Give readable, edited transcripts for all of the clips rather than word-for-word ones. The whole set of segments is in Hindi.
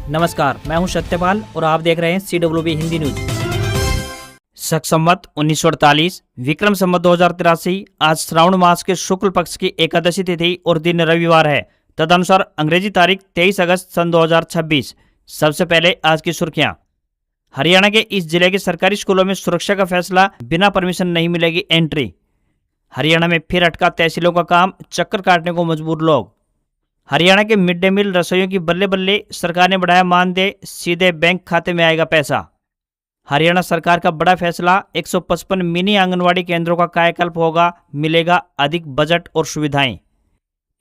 नमस्कार, मैं हूं सत्यपाल और आप देख रहे हैं CWB हिंदी न्यूज। शक संवत 1948, विक्रम संवत 2083। आज श्रावण मास के शुक्ल पक्ष की एकादशी तिथि और दिन रविवार है। तदनुसार अंग्रेजी तारीख 23 अगस्त सन 2026। सबसे पहले आज की सुर्खियां। हरियाणा के इस जिले के सरकारी स्कूलों में सुरक्षा का फैसला, बिना परमिशन नहीं मिलेगी एंट्री। हरियाणा में फिर अटका तहसीलों का काम, चक्कर काटने को मजबूर लोग। हरियाणा के मिड डे मील रसोइयों की बल्ले बल्ले, सरकार ने बढ़ाया मानदेय, सीधे बैंक खाते में आएगा पैसा। हरियाणा सरकार का बड़ा फैसला, 155 मिनी आंगनवाड़ी केंद्रों का कायाकल्प होगा, मिलेगा अधिक बजट और सुविधाएं।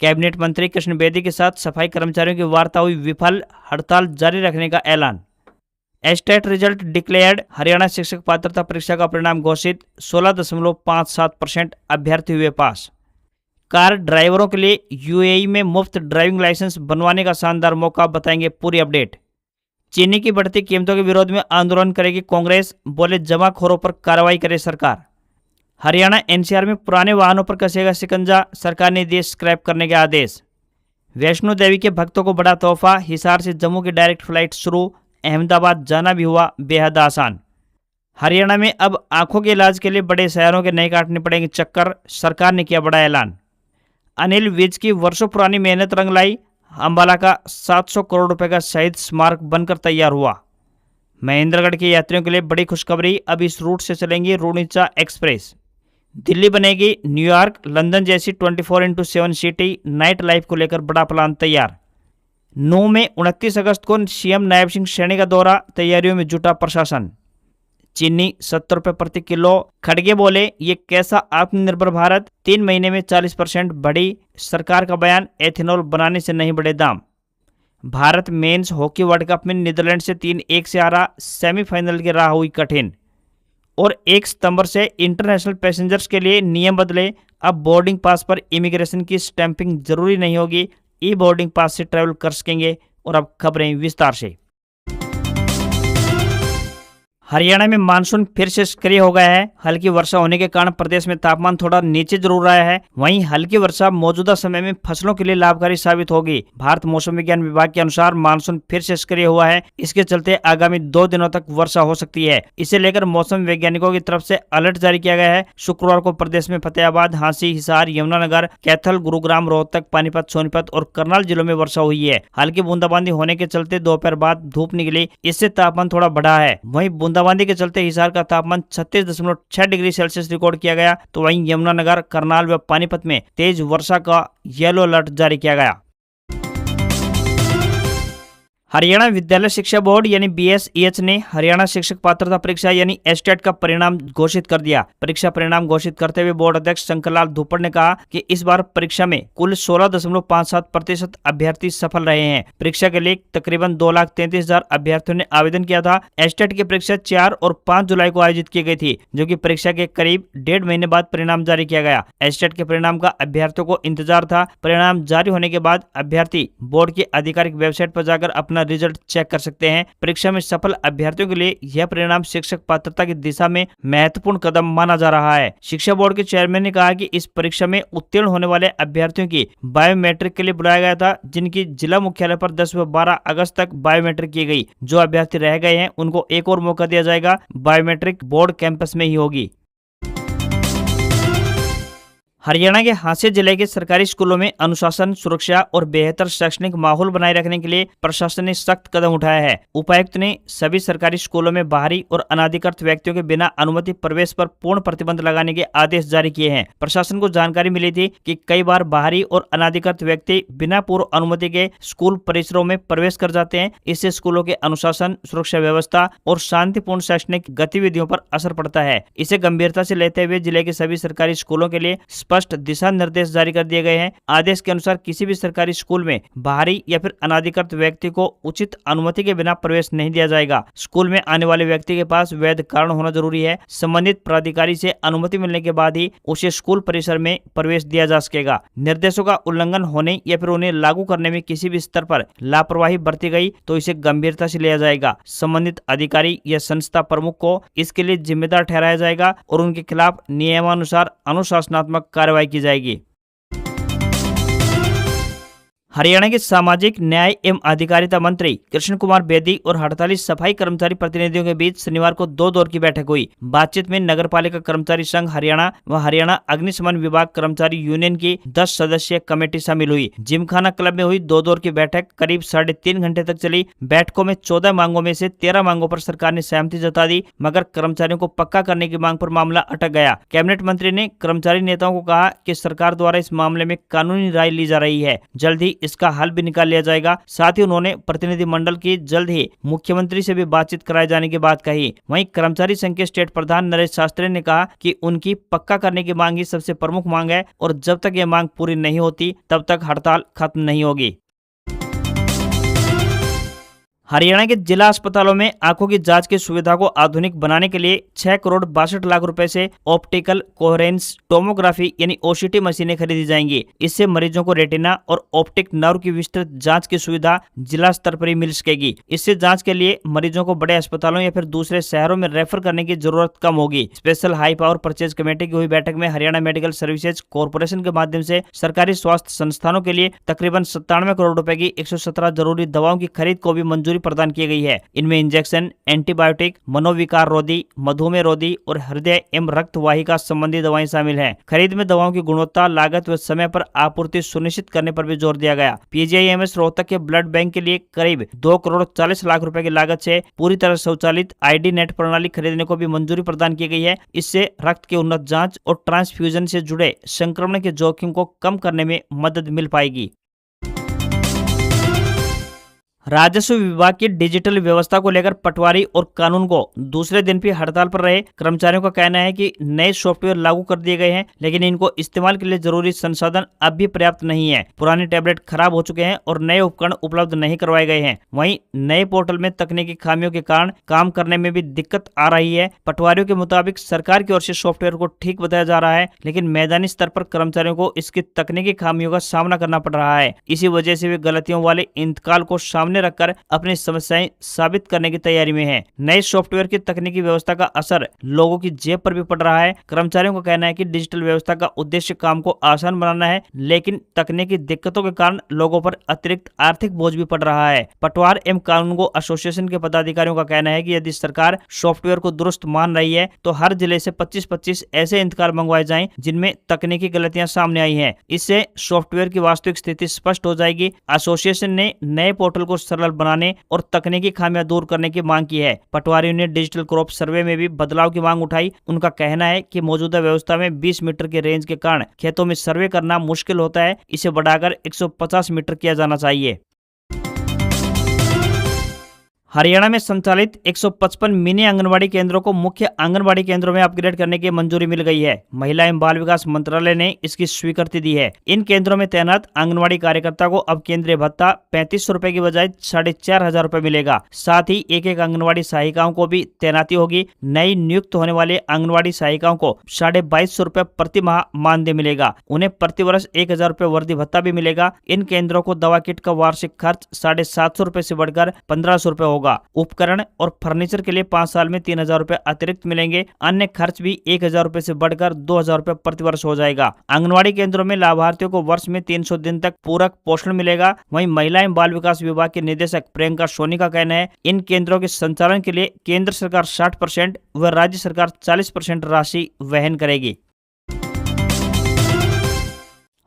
कैबिनेट मंत्री कृष्ण बेदी के साथ सफाई कर्मचारियों की वार्ता हुई विफल, हड़ताल जारी रखने का ऐलान। एस्टेट रिजल्ट डिक्लेयर्ड, हरियाणा शिक्षक पात्रता परीक्षा का परिणाम घोषित, 16.57% अभ्यर्थी हुए पास। कार ड्राइवरों के लिए यूएई में मुफ्त ड्राइविंग लाइसेंस बनवाने का शानदार मौका, बताएंगे पूरी अपडेट। चीनी की बढ़ती कीमतों के विरोध में आंदोलन करेगी कांग्रेस, बोले जमाखोरों पर कार्रवाई करे सरकार। हरियाणा एनसीआर में पुराने वाहनों पर कसेगा शिकंजा, सरकार ने दिए स्क्रैप करने के आदेश। वैष्णो देवी के भक्तों को बड़ा तोहफा, हिसार से जम्मू की डायरेक्ट फ्लाइट शुरू, अहमदाबाद जाना भी हुआ बेहद आसान। हरियाणा में अब आंखों के इलाज के लिए बड़े शहरों के नहीं काटने पड़ेंगे चक्कर, सरकार ने किया बड़ा ऐलान। अनिल विज की वर्षों पुरानी मेहनत रंग लाई, अंबाला का 700 करोड़ रुपए का शहीद स्मारक बनकर तैयार हुआ। महेंद्रगढ़ के यात्रियों के लिए बड़ी खुशखबरी, अब इस रूट से चलेंगी रूणीचा एक्सप्रेस। दिल्ली बनेगी न्यूयॉर्क, लंदन जैसी 24/7 सिटी, नाइट लाइफ को लेकर बड़ा प्लान तैयार। नू में 29 अगस्त को सीएम नायब सिंह सैनी का दौरा, तैयारियों में जुटा प्रशासन। चीनी 70 रुपये प्रति किलो, खड़गे बोले ये कैसा आत्मनिर्भर भारत, 3 महीने में 40% बढ़ी सरकार का बयान, एथेनॉल बनाने से नहीं बढ़े दाम। Bharat men's hockey world cup में नीदरलैंड से 3-1 से हारा, सेमीफाइनल की राह हुई कठिन। और 1 सितंबर से इंटरनेशनल पैसेंजर्स के लिए नियम बदले, अब बोर्डिंग पास पर इमिग्रेशन की स्टैंपिंग जरूरी नहीं होगी, ई बोर्डिंग पास से ट्रैवल कर सकेंगे। और अब खबरें विस्तार से। हरियाणा में मानसून फिर से सक्रिय हो गया है। हल्की वर्षा होने के कारण प्रदेश में तापमान थोड़ा नीचे जरूर आया है, वहीं हल्की वर्षा मौजूदा समय में फसलों के लिए लाभकारी साबित होगी। भारत मौसम विज्ञान विभाग के अनुसार मानसून फिर से सक्रिय हुआ है, इसके चलते आगामी 2 दिनों तक वर्षा हो सकती है। इसे लेकर मौसम वैज्ञानिकों की तरफ से अलर्ट जारी किया गया है। शुक्रवार को प्रदेश में फतेहाबाद, हांसी, हिसार, यमुनानगर, कैथल, गुरुग्राम, रोहतक, पानीपत, सोनीपत और करनाल जिलों में वर्षा हुई है। हल्की बूंदाबांदी होने के चलते दोपहर बाद धूप निकली, इससे तापमान थोड़ा बढ़ा है। वहीं बूंदाबांदी के चलते हिसार का तापमान 36.6 डिग्री सेल्सियस रिकॉर्ड किया गया, तो वहीं यमुनानगर, करनाल व पानीपत में तेज वर्षा का येलो अलर्ट जारी किया गया। हरियाणा विद्यालय शिक्षा बोर्ड यानी BSEH ने हरियाणा शिक्षक पात्रता परीक्षा यानी एस्टेट का परिणाम घोषित कर दिया। परीक्षा परिणाम घोषित करते हुए बोर्ड अध्यक्ष शंकरलाल धूपड़ ने कहा कि इस बार परीक्षा में कुल 16.57% अभ्यर्थी सफल रहे हैं। परीक्षा के लिए तकरीबन 2,33,000 अभ्यर्थियों ने आवेदन किया था। एस्टेट की परीक्षा 4 और 5 जुलाई को आयोजित की गई थी, जो कि परीक्षा के करीब 1.5 महीने बाद परिणाम जारी किया गया। एस्टेट के परिणाम का अभ्यर्थियों को इंतजार था। परिणाम जारी होने के बाद अभ्यर्थी बोर्ड की आधिकारिक वेबसाइट पर जाकर अपना रिजल्ट चेक कर सकते हैं। परीक्षा में सफल अभ्यर्थियों के लिए यह परिणाम शिक्षक पात्रता की दिशा में महत्वपूर्ण कदम माना जा रहा है। शिक्षा बोर्ड के चेयरमैन ने कहा कि इस परीक्षा में उत्तीर्ण होने वाले अभ्यर्थियों की बायोमेट्रिक के लिए बुलाया गया था, जिनकी जिला मुख्यालय पर 10 व 12 अगस्त तक बायोमेट्रिक की गई। जो अभ्यर्थी रह गए हैं उनको एक और मौका दिया जाएगा। बायोमेट्रिक बोर्ड कैंपस में ही होगी। हरियाणा के हांसी जिले के सरकारी स्कूलों में अनुशासन, सुरक्षा और बेहतर शैक्षणिक माहौल बनाए रखने के लिए प्रशासन ने सख्त कदम उठाया है। उपायुक्त ने सभी सरकारी स्कूलों में बाहरी और अनाधिकृत व्यक्तियों के बिना अनुमति प्रवेश पर पूर्ण प्रतिबंध लगाने के आदेश जारी किए हैं। प्रशासन को जानकारी मिली थी कि कई बार बाहरी और अनाधिकृत व्यक्ति बिना पूर्व अनुमति के स्कूल परिसरों में प्रवेश कर जाते हैं। इससे स्कूलों के अनुशासन, सुरक्षा व्यवस्था और शांतिपूर्ण शैक्षणिक गतिविधियों पर असर पड़ता है। इसे गंभीरता से लेते हुए जिले के सभी सरकारी स्कूलों के लिए स्पष्ट दिशा निर्देश जारी कर दिए गए हैं। आदेश के अनुसार किसी भी सरकारी स्कूल में बाहरी या फिर अनाधिकृत व्यक्ति को उचित अनुमति के बिना प्रवेश नहीं दिया जाएगा। स्कूल में आने वाले व्यक्ति के पास वैध कारण होना जरूरी है। संबंधित प्राधिकारी से अनुमति मिलने के बाद ही उसे स्कूल परिसर में प्रवेश दिया जा सकेगा। निर्देशों का उल्लंघन होने या फिर उन्हें लागू करने में किसी भी स्तर पर लापरवाही बरती गई तो इसे गंभीरता से लिया जाएगा। संबंधित अधिकारी या संस्था प्रमुख को इसके लिए जिम्मेदार ठहराया जाएगा और उनके खिलाफ नियमानुसार अनुशासनात्मक कार्रवाई की जाएगी। हरियाणा के सामाजिक न्याय एवं अधिकारिता मंत्री कृष्ण कुमार बेदी और हड़ताली सफाई कर्मचारी प्रतिनिधियों के बीच शनिवार को 2 दौर की बैठक हुई। बातचीत में नगरपालिका कर्मचारी संघ हरियाणा व हरियाणा अग्निशमन विभाग कर्मचारी यूनियन की 10 सदस्यीय कमेटी शामिल हुई। जिमखाना क्लब में हुई 2 दौर की बैठक करीब 3.5 घंटे तक चली। बैठकों में 14 मांगों में से 13 मांगों पर सरकार ने सहमति जता दी, मगर कर्मचारियों को पक्का करने की मांग पर मामला अटक गया। कैबिनेट मंत्री ने कर्मचारी नेताओं को कहा कि सरकार द्वारा इस मामले में कानूनी राय ली जा रही है, जल्द ही इसका हल भी निकाल लिया जाएगा। साथ ही उन्होंने प्रतिनिधिमंडल की जल्द ही मुख्यमंत्री से भी बातचीत कराए जाने की बात कही। वहीं कर्मचारी संघ के स्टेट प्रधान नरेश शास्त्री ने कहा कि उनकी पक्का करने की मांग ही सबसे प्रमुख मांग है और जब तक ये मांग पूरी नहीं होती तब तक हड़ताल खत्म नहीं होगी। हरियाणा के जिला अस्पतालों में आंखों की जांच की सुविधा को आधुनिक बनाने के लिए 6 करोड़ 62 लाख रुपए से ऑप्टिकल कोहेरेंस टोमोग्राफी यानी ओसीटी मशीनें खरीदी जाएंगी। इससे मरीजों को रेटिना और ऑप्टिक नर्व की विस्तृत जांच की सुविधा जिला स्तर पर ही मिल सकेगी। इससे जांच के लिए मरीजों को बड़े अस्पतालों या फिर दूसरे शहरों में रेफर करने की जरूरत कम होगी। Special high power purchase committee की हुई बैठक में हरियाणा मेडिकल सर्विसेज कॉर्पोरेशन के माध्यम से सरकारी स्वास्थ्य संस्थानों के लिए तकरीबन 97 करोड़ रुपए की 117 जरूरी दवाओं की खरीद को भी मंजूरी प्रदान की गई है। इनमें इंजेक्शन, एंटीबायोटिक, मनोविकार रोधी, मधुमेह रोधी और हृदय एवं रक्त वाहिका संबंधी दवाएं शामिल हैं। खरीद में दवाओं की गुणवत्ता, लागत व समय पर आपूर्ति सुनिश्चित करने पर भी जोर दिया गया। पीजीआईएमएस रोहतक के ब्लड बैंक के लिए करीब 2 करोड़ 40 लाख रुपए की लागत से पूरी तरह स्वचालित आईडी नेट प्रणाली खरीदने को भी मंजूरी प्रदान की गई है। इससे रक्त की उन्नत जांच और ट्रांसफ्यूजन से जुड़े संक्रमण के जोखिम को कम करने में मदद मिल पाएगी। राजस्व विभाग की डिजिटल व्यवस्था को लेकर पटवारी और कानून को दूसरे दिन भी हड़ताल पर रहे कर्मचारियों का कहना है कि नए सॉफ्टवेयर लागू कर दिए गए हैं, लेकिन इनको इस्तेमाल के लिए जरूरी संसाधन अब भी पर्याप्त नहीं है। पुराने टैबलेट खराब हो चुके हैं और नए उपकरण उपलब्ध नहीं करवाए गए हैं। वहीं नए पोर्टल में तकनीकी खामियों के कारण काम करने में भी दिक्कत आ रही है। पटवारियों के मुताबिक सरकार की ओर से सॉफ्टवेयर को ठीक बताया जा रहा है, लेकिन मैदानी स्तर पर कर्मचारियों को इसकी तकनीकी खामियों का सामना करना पड़ रहा है। इसी वजह से वे गलतियों वाले इंतकाल को सामने रखकर अपनी समस्याएं साबित करने की तैयारी में हैं। नए सॉफ्टवेयर की तकनीकी व्यवस्था का असर लोगों की जेब पर भी पड़ रहा है। कर्मचारियों का कहना है कि डिजिटल व्यवस्था का उद्देश्य काम को आसान बनाना है, लेकिन तकनीकी दिक्कतों के कारण लोगों पर अतिरिक्त आर्थिक बोझ भी पड़ रहा है। पटवार एवं कानूनगो एसोसिएशन के पदाधिकारियों का कहना है कि यदि सरकार सॉफ्टवेयर को दुरुस्त मान रही है तो हर जिले से 25-25 ऐसे इंतकाल मंगवाए जाएं जिनमें तकनीकी गलतियां सामने आई हैं। इससे सॉफ्टवेयर की वास्तविक स्थिति स्पष्ट हो जाएगी। एसोसिएशन ने नए पोर्टल को सरल बनाने और तकनीकी खामियां दूर करने की मांग की है। पटवारियों ने डिजिटल क्रॉप सर्वे में भी बदलाव की मांग उठाई। उनका कहना है कि मौजूदा व्यवस्था में 20 मीटर के रेंज के कारण खेतों में सर्वे करना मुश्किल होता है। इसे बढ़ाकर 150 मीटर किया जाना चाहिए। हरियाणा में संचालित 155 मिनी आंगनबाड़ी केंद्रों को मुख्य आंगनबाड़ी केंद्रों में अपग्रेड करने की मंजूरी मिल गई है। महिला एवं बाल विकास मंत्रालय ने इसकी स्वीकृति दी है। इन केंद्रों में तैनात आंगनबाड़ी कार्यकर्ता को अब केंद्रीय भत्ता 3500 रुपए की बजाय 4500 रुपए मिलेगा। साथ ही एक आंगनबाड़ी सहायिकाओं को भी तैनाती होगी। नई नियुक्त होने वाले आंगनबाड़ी सहायिकाओं को 2250 रुपए प्रति माह मानदेय मिलेगा। उन्हें प्रति वर्ष 1000 रुपए वर्दी भत्ता भी मिलेगा। इन केंद्रों को दवा किट का वार्षिक खर्च 750 रुपए से बढ़कर 1500 रुपए होगा। उपकरण और फर्नीचर के लिए 5 साल में 3000 रुपए अतिरिक्त मिलेंगे। अन्य खर्च भी 1000 रुपए से बढ़कर 2000 रुपए प्रति वर्ष हो जाएगा। आंगनबाड़ी केंद्रों में लाभार्थियों को वर्ष में 300 दिन तक पूरक पोषण मिलेगा। वहीं महिला एवं बाल विकास विभाग के निदेशक प्रियंका सोनी का कहना है, इन केंद्रों के संचालन के लिए केंद्र सरकार 60% व राज्य सरकार 40% राशि वहन करेगी।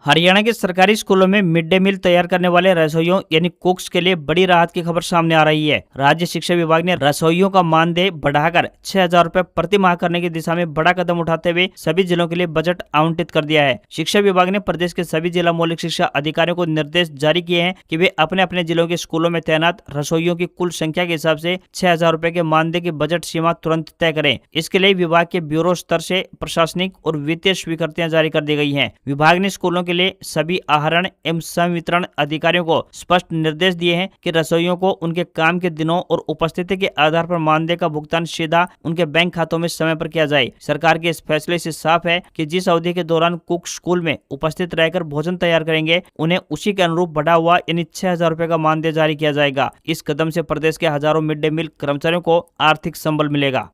हरियाणा के सरकारी स्कूलों में मिड डे मील तैयार करने वाले रसोइयों यानी कुक्स के लिए बड़ी राहत की खबर सामने आ रही है। राज्य शिक्षा विभाग ने रसोइयों का मानदेय बढ़ाकर 6000 रुपए प्रति माह करने की दिशा में बड़ा कदम उठाते हुए सभी जिलों के लिए बजट आवंटित कर दिया है। शिक्षा विभाग ने प्रदेश के सभी जिला मौलिक शिक्षा अधिकारियों को निर्देश जारी किए हैं कि वे अपने अपने जिलों के स्कूलों में तैनात रसोइयों की कुल संख्या के हिसाब से 6000 रुपए के मानदेय की बजट सीमा तुरंत तय करें। इसके लिए विभाग के ब्यूरो स्तर से प्रशासनिक और वित्तीय स्वीकृतियां जारी कर दी गई हैं। विभाग ने स्कूलों के लिए सभी आहरण एवं संवितरण अधिकारियों को स्पष्ट निर्देश दिए हैं कि रसोइयों को उनके काम के दिनों और उपस्थिति के आधार पर मानदेय का भुगतान सीधा उनके बैंक खातों में समय पर किया जाए। सरकार के इस फैसले से साफ है कि जिस अवधि के दौरान कुक स्कूल में उपस्थित रहकर भोजन तैयार करेंगे, उन्हें उसी के अनुरूप बढ़ा हुआ यानी 6000 रुपए का मानदेय जारी किया जाएगा। इस कदम से प्रदेश के हजारों मिड डे मील कर्मचारियों को आर्थिक संबल मिलेगा।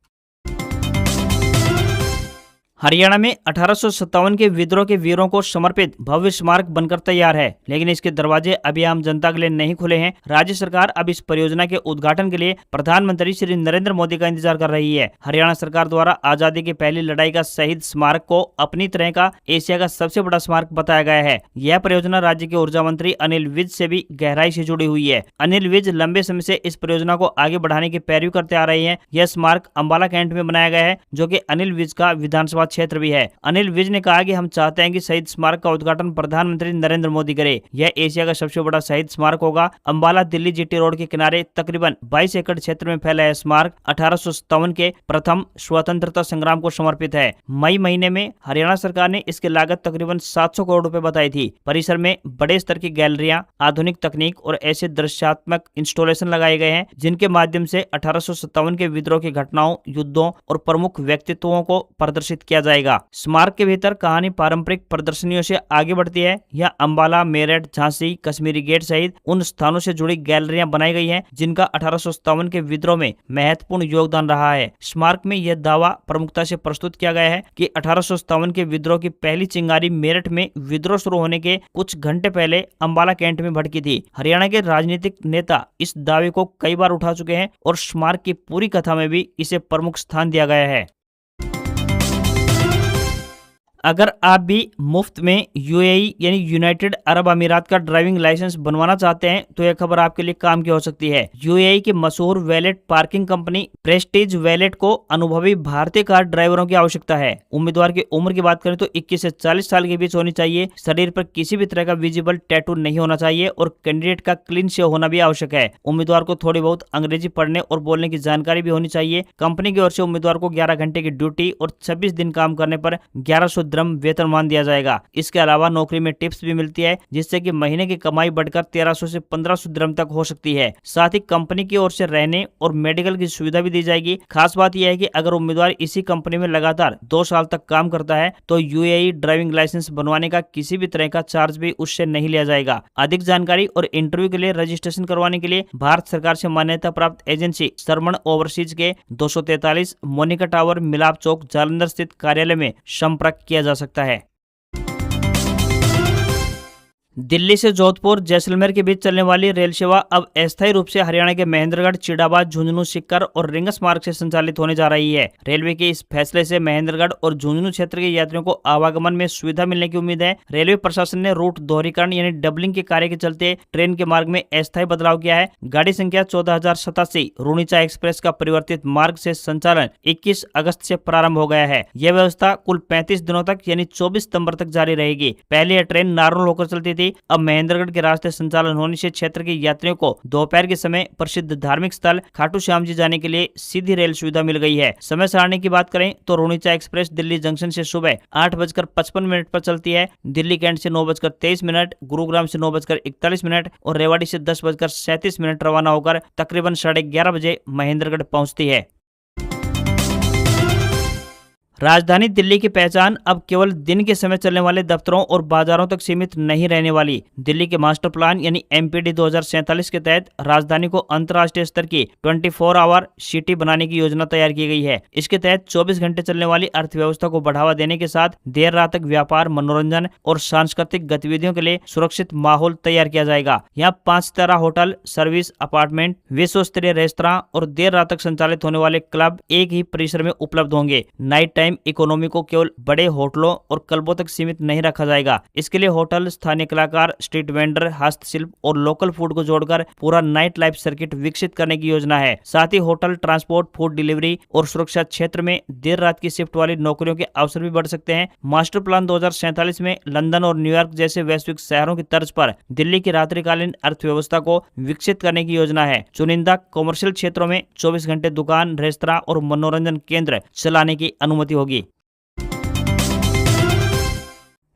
हरियाणा में 1857 के विद्रोह के वीरों को समर्पित भव्य स्मारक बनकर तैयार है, लेकिन इसके दरवाजे अभी आम जनता के लिए नहीं खुले हैं। राज्य सरकार अब इस परियोजना के उद्घाटन के लिए प्रधानमंत्री श्री नरेंद्र मोदी का इंतजार कर रही है। हरियाणा सरकार द्वारा आजादी की पहली लड़ाई का शहीद स्मारक को अपनी तरह का एशिया का सबसे बड़ा स्मारक बताया गया है। यह परियोजना राज्य के ऊर्जा मंत्री अनिल विज से भी गहराई से जुड़ी हुई है। अनिल विज लंबे समय से इस परियोजना को आगे बढ़ाने की पैरवी करते आ रहे हैं। यह स्मारक अंबाला कैंट में बनाया गया है, जो कि अनिल विज का विधानसभा क्षेत्र भी है। अनिल विज ने कहा कि हम चाहते हैं कि शहीद स्मारक का उद्घाटन प्रधानमंत्री नरेंद्र मोदी करे। यह एशिया का सबसे बड़ा शहीद स्मारक होगा। अंबाला दिल्ली जीटी रोड के किनारे तकरीबन 22 एकड़ क्षेत्र में फैला यह स्मारक 1857 के प्रथम स्वतंत्रता संग्राम को समर्पित है। मई महीने में हरियाणा सरकार ने इसकी लागत तकरीबन 700 करोड़ रुपए बताई थी। परिसर में बड़े स्तर की गैलरियां, आधुनिक तकनीक और ऐसे दृश्यात्मक इंस्टॉलेशन लगाए गए हैं जिनके माध्यम से 1857 के विद्रोह की घटनाओं, युद्धों और प्रमुख व्यक्तित्वों को प्रदर्शित किया जाएगा। स्मारक के भीतर कहानी पारंपरिक प्रदर्शनियों से आगे बढ़ती है। यह अंबाला, मेरठ, झांसी, कश्मीरी गेट सहित उन स्थानों से जुड़ी गैलरियां बनाई गई हैं जिनका 1857 के विद्रोह में महत्वपूर्ण योगदान रहा है। स्मारक में यह दावा प्रमुखता से प्रस्तुत किया गया है कि 1857 के विद्रोह की पहली चिंगारी मेरठ में विद्रोह शुरू होने के कुछ घंटे पहले अंबाला कैंट में भड़की थी। हरियाणा के राजनीतिक नेता इस दावे को कई बार उठा चुके हैं और स्मारक की पूरी कथा में भी इसे प्रमुख स्थान दिया गया है। अगर आप भी मुफ्त में यूएई यानी यूनाइटेड अरब अमीरात का ड्राइविंग लाइसेंस बनवाना चाहते हैं तो यह खबर आपके लिए काम की हो सकती है। यूएई की मशहूर valet parking company Prestige wallet को अनुभवी भारतीय कार ड्राइवरों की आवश्यकता है। उम्मीदवार की उम्र की बात करें तो 21 से 40 साल के बीच होनी चाहिए। शरीर पर किसी भी तरह का विजिबल टैटू नहीं होना चाहिए और कैंडिडेट का क्लीन शेव होना भी आवश्यक है। उम्मीदवार को थोड़ी बहुत अंग्रेजी पढ़ने और बोलने की जानकारी भी होनी चाहिए। कंपनी की ओर से उम्मीदवार को 11 घंटे की ड्यूटी और 26 दिन काम करने पर 1100 द्रम वेतनमान दिया जाएगा। इसके अलावा नौकरी में टिप्स भी मिलती है, जिससे कि महीने की कमाई बढ़कर 1300 से 1500 द्रम तक हो सकती है। साथ ही कंपनी की ओर से रहने और मेडिकल की सुविधा भी दी जाएगी। खास बात यह है कि अगर उम्मीदवार इसी कंपनी में लगातार 2 साल तक काम करता है तो यूएई ड्राइविंग लाइसेंस बनवाने का किसी भी तरह का चार्ज भी उससे नहीं लिया जाएगा। अधिक जानकारी और इंटरव्यू के लिए रजिस्ट्रेशन करवाने के लिए भारत सरकार से मान्यता प्राप्त एजेंसी श्रवण ओवरसीज के 243 मोनिका टावर, मिलाप चौक, जालंधर स्थित कार्यालय में संपर्क किया जा सकता है। दिल्ली से जोधपुर, जैसलमेर के बीच चलने वाली रेल सेवा अब अस्थायी रूप से हरियाणा के महेंद्रगढ़, चिड़ाबाद, झुंझुनू, सीकर और रिंगस मार्ग से संचालित होने जा रही है। रेलवे के इस फैसले से महेंद्रगढ़ और झुंझुनू क्षेत्र के यात्रियों को आवागमन में सुविधा मिलने की उम्मीद है। रेलवे प्रशासन ने रूट दोहरीकरण यानी डबलिंग के कार्य के चलते ट्रेन के मार्ग में अस्थायी बदलाव किया है। गाड़ी संख्या 14087 रूणीचा एक्सप्रेस का परिवर्तित मार्ग से संचालन 21 अगस्त से प्रारंभ हो गया है। यह व्यवस्था कुल 35 दिनों तक यानी 24 सितंबर तक जारी रहेगी। पहले यह ट्रेन नारनौल होकर चलती थी। अब महेंद्रगढ़ के रास्ते संचालन होने से क्षेत्र के यात्रियों को दोपहर के समय प्रसिद्ध धार्मिक स्थल खाटू श्याम जी जाने के लिए सीधी रेल सुविधा मिल गई है। समय सारणी की बात करें तो रूणीचा एक्सप्रेस दिल्ली जंक्शन से सुबह 8:55 पर चलती है। दिल्ली कैंट से 9:23, गुरुग्राम से 9:41 और रेवाड़ी से 10:37 रवाना होकर तकरीबन 11:30 बजे महेंद्रगढ़ पहुंचती है। राजधानी दिल्ली की पहचान अब केवल दिन के समय चलने वाले दफ्तरों और बाजारों तक सीमित नहीं रहने वाली। दिल्ली के मास्टर प्लान यानी एमपीडी 2047 के तहत राजधानी को अंतर्राष्ट्रीय स्तर की 24 आवर सिटी बनाने की योजना तैयार की गई है। इसके तहत 24 घंटे चलने वाली अर्थव्यवस्था को बढ़ावा देने के साथ देर रात तक व्यापार, मनोरंजन और सांस्कृतिक गतिविधियों के लिए सुरक्षित माहौल तैयार किया जाएगा। यहाँ 5 सितारा होटल, सर्विस अपार्टमेंट, विश्व स्तरीय रेस्तरां और देर रात तक संचालित होने वाले क्लब एक ही परिसर में उपलब्ध होंगे। नाइट टाइम इकोनॉमी को केवल बड़े होटलों और क्लबों तक सीमित नहीं रखा जाएगा। इसके लिए होटल, स्थानीय कलाकार, स्ट्रीट वेंडर, हस्तशिल्प और लोकल फूड को जोड़कर पूरा नाइट लाइफ सर्किट विकसित करने की योजना है। साथ ही होटल, ट्रांसपोर्ट, फूड डिलीवरी और सुरक्षा क्षेत्र में देर रात की शिफ्ट वाली नौकरियों के अवसर भी बढ़ सकते हैं। मास्टर प्लान 2047 में लंदन और न्यूयॉर्क जैसे वैश्विक शहरों की तर्ज पर दिल्ली की रात्रिकालीन अर्थव्यवस्था को विकसित करने की योजना है। चुनिंदा कॉमर्शियल क्षेत्रों में 24 घंटे दुकान, रेस्तरां और मनोरंजन केंद्र चलाने की अनुमति होगी।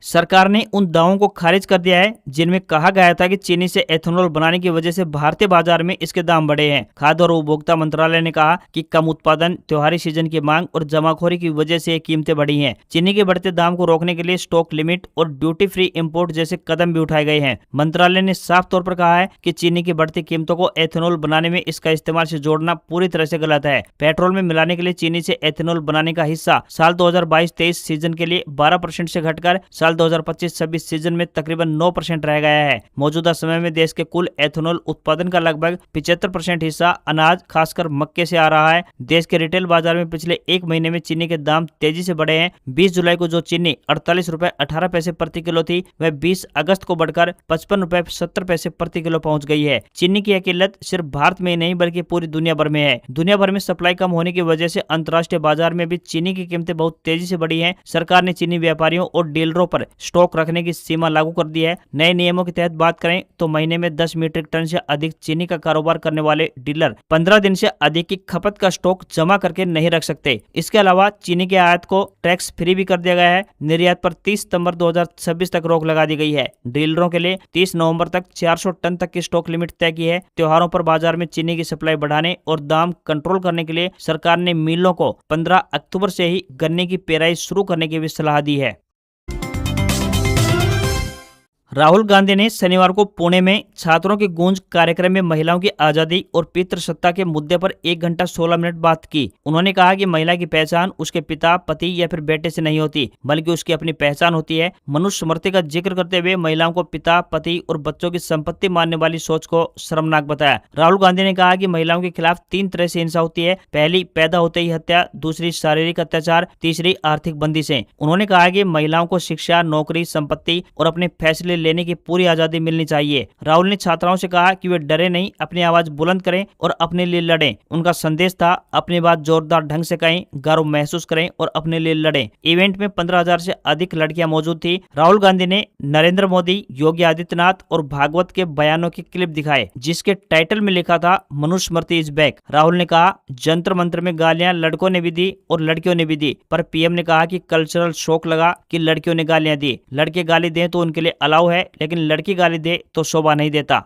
सरकार ने उन दावों को खारिज कर दिया है जिनमें कहा गया था कि चीनी से एथेनॉल बनाने की वजह से भारतीय बाजार में इसके दाम बढ़े हैं। खाद्य और उपभोक्ता मंत्रालय ने कहा कि कम उत्पादन, त्योहारी सीजन की मांग और जमाखोरी की वजह से ये कीमतें बढ़ी हैं। चीनी के बढ़ते दाम को रोकने के लिए स्टॉक लिमिट और ड्यूटी फ्री इंपोर्ट जैसे कदम भी उठाए गए हैं। मंत्रालय ने साफ तौर पर कहा है कि चीनी की बढ़ती कीमतों को एथेनॉल बनाने में इसका इस्तेमाल से जोड़ना पूरी तरह से गलत है। पेट्रोल में मिलाने के लिए चीनी से एथेनॉल बनाने का हिस्सा साल 2022-23 सीजन के लिए 12% से घटकर साल 2025-26 सीजन में तकरीबन 9% रह गया है। मौजूदा समय में देश के कुल एथेनॉल उत्पादन का लगभग 75% हिस्सा अनाज, खासकर मक्के से आ रहा है। देश के रिटेल बाजार में पिछले एक महीने में चीनी के दाम तेजी से बढ़े हैं। 20 जुलाई को जो चीनी 48 रुपए 18 पैसे प्रति किलो थी, वह 20 अगस्त को बढ़कर 55 रुपए 70 पैसे प्रति किलो पहुंच गई है। चीनी की यह किल्लत सिर्फ भारत में ही नहीं बल्कि पूरी दुनिया भर में है। दुनिया भर में सप्लाई कम होने की वजह से अंतर्राष्ट्रीय बाजार में भी चीनी की कीमतें बहुत तेजी से बढ़ी हैं। सरकार ने चीनी व्यापारियों और डीलरों पर स्टॉक रखने की सीमा लागू कर दी है। नए नियमों के तहत बात करें तो महीने में 10 मीट्रिक टन से अधिक चीनी का कारोबार करने वाले डीलर 15 दिन से अधिक की खपत का स्टॉक जमा करके नहीं रख सकते। इसके अलावा चीनी के आयात को टैक्स फ्री भी कर दिया गया है। निर्यात पर 30 सितंबर 2026 तक रोक लगा दी गई है। डीलरों के लिए 30 नवंबर तक 400 टन तक की स्टॉक लिमिट तय की है। त्योहारों पर बाजार में चीनी की सप्लाई बढ़ाने और दाम कंट्रोल करने के लिए सरकार ने मिलों को 15 अक्टूबर से ही गन्ने की पेराई शुरू करने की भी सलाह दी है। राहुल गांधी ने शनिवार को पुणे में छात्रों की गूंज कार्यक्रम में महिलाओं की आजादी और पितृसत्ता के मुद्दे पर 1 घंटा 16 मिनट बात की। उन्होंने कहा कि महिला की पहचान उसके पिता, पति या फिर बेटे से नहीं होती, बल्कि उसकी अपनी पहचान होती है। मनुष्य स्मृति का जिक्र करते हुए महिलाओं को पिता, पति और बच्चों की संपत्ति मानने वाली सोच को शर्मनाक बताया। राहुल गांधी ने कहा कि महिलाओं के खिलाफ 3 तरह से हिंसा होती है। पहली, पैदा होते ही हत्या, दूसरी शारीरिक अत्याचार, तीसरी आर्थिक बंदिशें। उन्होंने कहा कि महिलाओं को शिक्षा, नौकरी, संपत्ति और अपने फैसले लेने की पूरी आजादी मिलनी चाहिए। राहुल ने छात्राओं से कहा कि वे डरे नहीं, अपनी आवाज बुलंद करें और अपने लिए लड़ें। उनका संदेश था, अपनी बात जोरदार ढंग से कहें, गर्व महसूस करें और अपने लिए लड़ें। इवेंट में 15,000 से अधिक लड़कियां मौजूद थी। राहुल गांधी ने नरेंद्र मोदी, योगी आदित्यनाथ और भागवत के बयानों की क्लिप दिखाए, जिसके टाइटल में लिखा था मनुस्मृति इज बैक। राहुल ने कहा, जंतर मंत्र में गालियां लड़कों ने भी दी और लड़कियों ने भी दी, पर पीएम ने कहा कि कल्चरल शौक लगा कि लड़कियों ने गालियां दी। लड़के गाली दें तो उनके लिए अलाउ है, लेकिन लड़की गाली दे तो शोभा नहीं देता।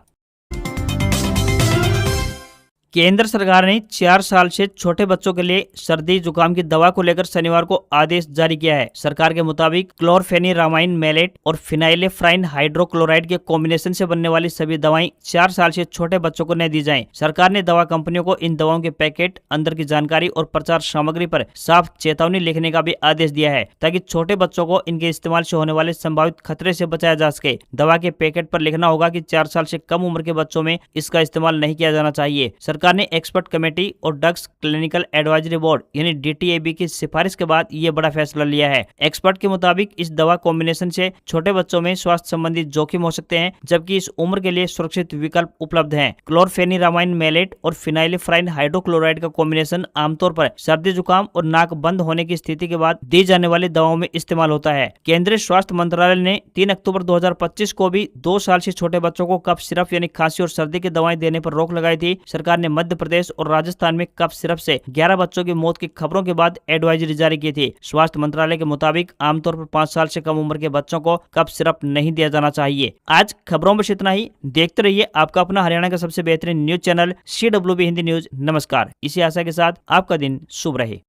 केंद्र सरकार ने 4 साल से छोटे बच्चों के लिए सर्दी जुकाम की दवा को लेकर शनिवार को आदेश जारी किया है। सरकार के मुताबिक क्लोरफेनिरामाइन मेलेट और फिनाइलेफ्राइन हाइड्रोक्लोराइड के कॉम्बिनेशन से बनने वाली सभी दवाएं 4 साल से छोटे बच्चों को नहीं दी जाएं। सरकार ने दवा कंपनियों को इन दवाओं के पैकेट, अंदर की जानकारी और प्रचार सामग्री पर साफ चेतावनी लिखने का भी आदेश दिया है, ताकि छोटे बच्चों को इनके इस्तेमाल से होने वाले संभावित खतरे से बचाया जा सके। दवा के पैकेट पर लिखना होगा कि 4 साल से कम उम्र के बच्चों में इसका इस्तेमाल नहीं किया जाना चाहिए। सरकार ने एक्सपर्ट कमेटी और ड्रग्स क्लिनिकल एडवाइजरी बोर्ड यानी DTAB की सिफारिश के बाद ये बड़ा फैसला लिया है। एक्सपर्ट के मुताबिक इस दवा कॉम्बिनेशन से छोटे बच्चों में स्वास्थ्य संबंधी जोखिम हो सकते हैं, जबकि इस उम्र के लिए सुरक्षित विकल्प उपलब्ध हैं। क्लोरफेनिरामाइन मेलेट और फिनाइलेफ्राइन हाइड्रोक्लोराइड का कॉम्बिनेशन आमतौर पर सर्दी जुकाम और नाक बंद होने की स्थिति के बाद दी जाने वाली दवाओं में इस्तेमाल होता है। केंद्रीय स्वास्थ्य मंत्रालय ने 3 अक्टूबर 2025 को भी 2 साल से छोटे बच्चों को कफ सिरप यानी खांसी और सर्दी की दवाएं देने पर रोक लगाई थी। सरकार ने मध्य प्रदेश और राजस्थान में कफ सिरप से 11 बच्चों की मौत की खबरों के बाद एडवाइजरी जारी की थी। स्वास्थ्य मंत्रालय के मुताबिक आमतौर पर 5 साल से कम उम्र के बच्चों को कफ सिरप नहीं दिया जाना चाहिए। आज खबरों में इतना ही। देखते रहिए आपका अपना हरियाणा का सबसे बेहतरीन news channel CWB Hindi news. नमस्कार। इसी आशा के साथ आपका दिन शुभ रहे।